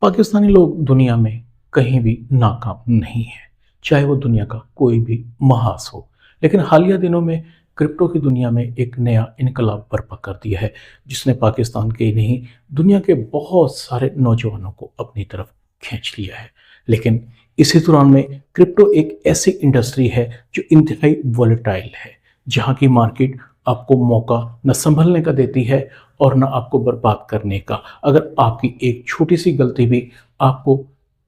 पाकिस्तानी लोग दुनिया में कहीं भी नाकाम नहीं है, चाहे वो दुनिया का कोई भी महास हो। लेकिन हालिया दिनों में क्रिप्टो की दुनिया में एक नया इनकलाब बर्पा कर दिया है, जिसने पाकिस्तान के ही नहीं, दुनिया के बहुत सारे नौजवानों को अपनी तरफ खींच लिया है। लेकिन इसी दौरान में क्रिप्टो एक ऐसी इंडस्ट्री है जो इंतहाई वॉलेटाइल है, जहाँ की मार्केट आपको मौका न संभलने का देती है और न आपको बर्बाद करने का। अगर आपकी एक छोटी सी गलती भी आपको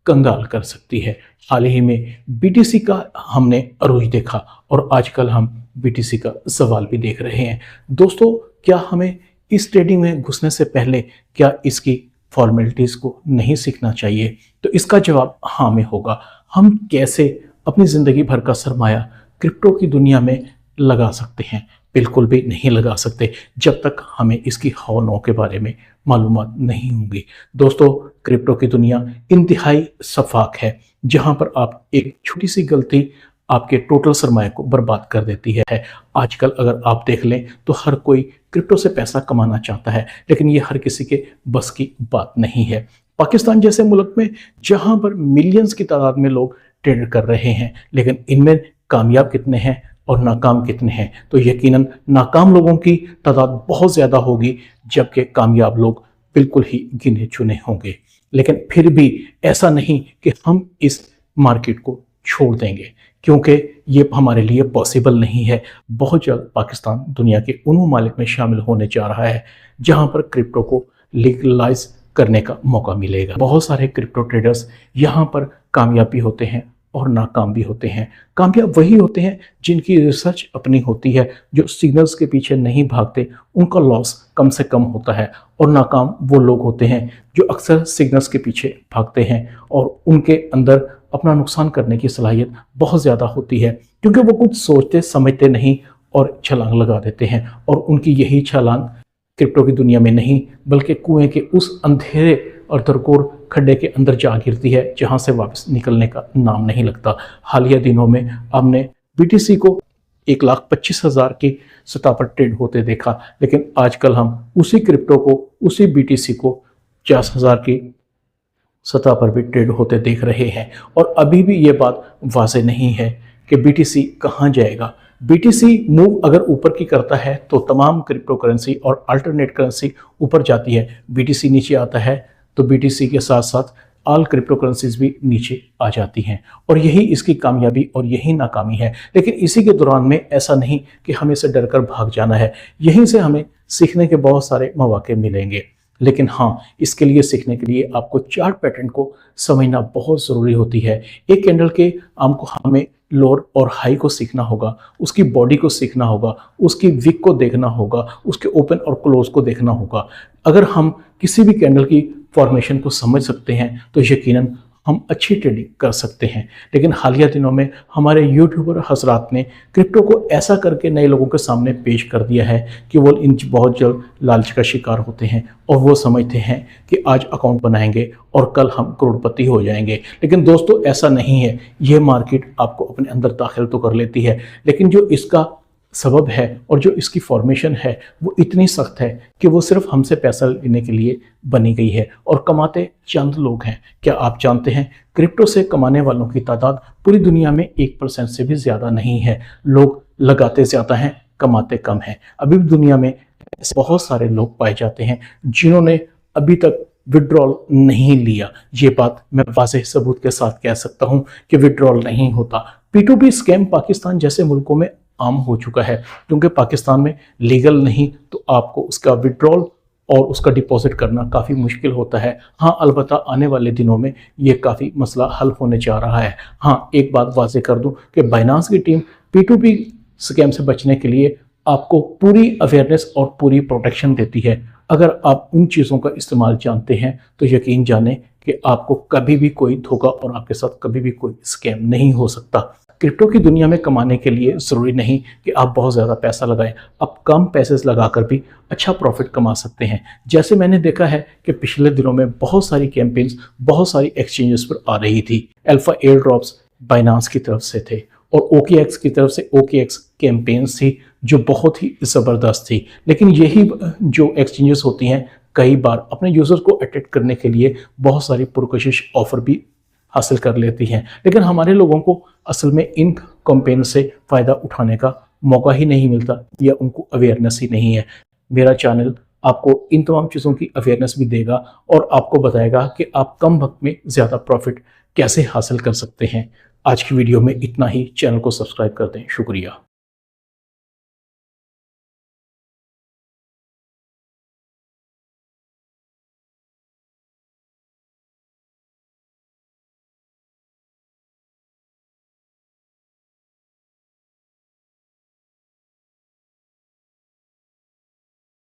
कंगाल कर सकती है। हाल ही में बीटीसी का हमने अरूज देखा और आजकल हम बीटीसी का सवाल भी देख रहे हैं। दोस्तों, क्या हमें इस ट्रेडिंग में घुसने से पहले क्या इसकी फॉर्मेलिटीज को नहीं सीखना चाहिए? तो इसका जवाब हाँ में होगा। हम कैसे अपनी जिंदगी भर का सरमाया क्रिप्टो की दुनिया में लगा सकते हैं? बिल्कुल भी नहीं लगा सकते जब तक हमें इसकी हाव नौ के बारे में मालूमात नहीं होंगी। दोस्तों, क्रिप्टो की दुनिया इंतहाई शफाक है, जहां पर आप एक छोटी सी गलती आपके टोटल सरमाए को बर्बाद कर देती है। आजकल अगर आप देख लें तो हर कोई क्रिप्टो से पैसा कमाना चाहता है, लेकिन ये हर किसी के बस की बात नहीं है। पाकिस्तान जैसे मुल्क में जहां पर मिलियंस की तादाद में लोग ट्रेड कर रहे हैं, लेकिन इनमें कामयाब कितने हैं और नाकाम कितने हैं? तो यकीनन नाकाम लोगों की तादाद बहुत ज़्यादा होगी, जबकि कामयाब लोग बिल्कुल ही गिने चुने होंगे। लेकिन फिर भी ऐसा नहीं कि हम इस मार्केट को छोड़ देंगे, क्योंकि ये हमारे लिए पॉसिबल नहीं है। बहुत जल्द पाकिस्तान दुनिया के उन ममालिक में शामिल होने जा रहा है जहां पर क्रिप्टो को लीगलाइज करने का मौका मिलेगा। बहुत सारे क्रिप्टो ट्रेडर्स यहाँ पर कामयाब भी होते हैं और नाकाम भी होते हैं। कामयाब वही होते हैं जिनकी रिसर्च अपनी होती है, जो सिग्नल्स के पीछे नहीं भागते, उनका लॉस कम से कम होता है। और नाकाम वो लोग होते हैं जो अक्सर सिग्नल्स के पीछे भागते हैं और उनके अंदर अपना नुकसान करने की सलाहियत बहुत ज़्यादा होती है, क्योंकि वो कुछ सोचते समझते नहीं और छलांग लगा देते हैं। और उनकी यही छलांग क्रिप्टो की दुनिया में नहीं, बल्कि कुएं के उस अंधेरे और दरकोर खड्डे के अंदर जा गिरती है, जहां से वापस निकलने का नाम नहीं लगता। हालिया दिनों में हमने बीटीसी को 1,25,000 की सतह पर ट्रेड होते देखा, लेकिन आजकल हम उसी क्रिप्टो को, उसी बीटीसी को 50,000 की सतह पर भी ट्रेड होते देख रहे हैं। और अभी भी ये बात वाज़ेह नहीं है कि बीटीसी कहाँ जाएगा। बीटीसी मूव अगर ऊपर की करता है तो तमाम क्रिप्टो करेंसी और अल्टरनेट करेंसी ऊपर जाती है। बीटीसी नीचे आता है तो बीटीसी के साथ साथ ऑल क्रिप्टो करेंसीज भी नीचे आ जाती हैं। और यही इसकी कामयाबी और यही नाकामी है। लेकिन इसी के दौरान में ऐसा नहीं कि हमें से डरकर भाग जाना है। यहीं से हमें सीखने के बहुत सारे मौके मिलेंगे। लेकिन हाँ, इसके लिए सीखने के लिए आपको चार्ट पैटर्न को समझना बहुत ज़रूरी होती है। एक कैंडल के आपको हमें लोअर और हाई को सीखना होगा, उसकी बॉडी को सीखना होगा, उसकी विक को देखना होगा, उसके ओपन और क्लोज को देखना होगा। अगर हम किसी भी कैंडल की फॉर्मेशन को समझ सकते हैं तो यकीनन हम अच्छी ट्रेडिंग कर सकते हैं। लेकिन हालिया दिनों में हमारे यूट्यूबर हजरात ने क्रिप्टो को ऐसा करके नए लोगों के सामने पेश कर दिया है कि वो इन बहुत जल्द लालच का शिकार होते हैं और वो समझते हैं कि आज अकाउंट बनाएंगे और कल हम करोड़पति हो जाएंगे। लेकिन दोस्तों, ऐसा नहीं है। ये मार्केट आपको अपने अंदर दाखिल तो कर लेती है, लेकिन जो इसका सबब है और जो इसकी फॉर्मेशन है वो इतनी सख्त है कि वो सिर्फ हमसे पैसा लेने के लिए बनी गई है और कमाते चंद लोग हैं। क्या आप जानते हैं क्रिप्टो से कमाने वालों की तादाद पूरी दुनिया में 1% से भी ज़्यादा नहीं है। लोग लगाते ज़्यादा हैं, कमाते कम हैं। अभी भी दुनिया में ऐसे बहुत सारे लोग पाए जाते हैं जिन्होंने अभी तक विड्रॉल नहीं लिया। ये बात मैं वाज़ेह सबूत के साथ कह सकता हूँ कि विड्रॉल नहीं होता। P2P स्कैम पाकिस्तान जैसे मुल्कों में आम हो चुका है, क्योंकि पाकिस्तान में लीगल नहीं तो आपको उसका विड्रॉल और उसका डिपॉजिट करना काफ़ी मुश्किल होता है। हाँ, अलबत्ता आने वाले दिनों में ये काफ़ी मसला हल होने जा रहा है। हाँ, एक बात वाज़ेह कर दूं कि बाइनांस की टीम P2P स्कैम से बचने के लिए आपको पूरी अवेयरनेस और पूरी प्रोटेक्शन देती है। अगर आप उन चीज़ों का इस्तेमाल जानते हैं तो यकीन जाने कि आपको कभी भी कोई धोखा और आपके साथ कभी भी कोई स्कैम नहीं हो सकता। क्रिप्टो की दुनिया में कमाने के लिए ज़रूरी नहीं कि आप बहुत ज़्यादा पैसा लगाएं। आप कम पैसे लगाकर भी अच्छा प्रॉफिट कमा सकते हैं। जैसे मैंने देखा है कि पिछले दिनों में बहुत सारी कैंपेन्स बहुत सारी एक्सचेंजेस पर आ रही थी। अल्फा एयर ड्रॉप्स बाइनांस की तरफ से थे और OKX की तरफ से OKX कैंपेन्स थी जो बहुत ही ज़बरदस्त थी। लेकिन यही जो एक्सचेंजेस होती हैं कई बार अपने यूजर्स को अट्रैक्ट करने के लिए बहुत सारी पुरकशिश ऑफर भी हासिल कर लेती हैं, लेकिन हमारे लोगों को असल में इन कैंपेन से फ़ायदा उठाने का मौका ही नहीं मिलता या उनको अवेयरनेस ही नहीं है। मेरा चैनल आपको इन तमाम चीज़ों की अवेयरनेस भी देगा और आपको बताएगा कि आप कम वक्त में ज़्यादा प्रॉफिट कैसे हासिल कर सकते हैं। आज की वीडियो में इतना ही। चैनल को सब्सक्राइब कर दें। शुक्रिया।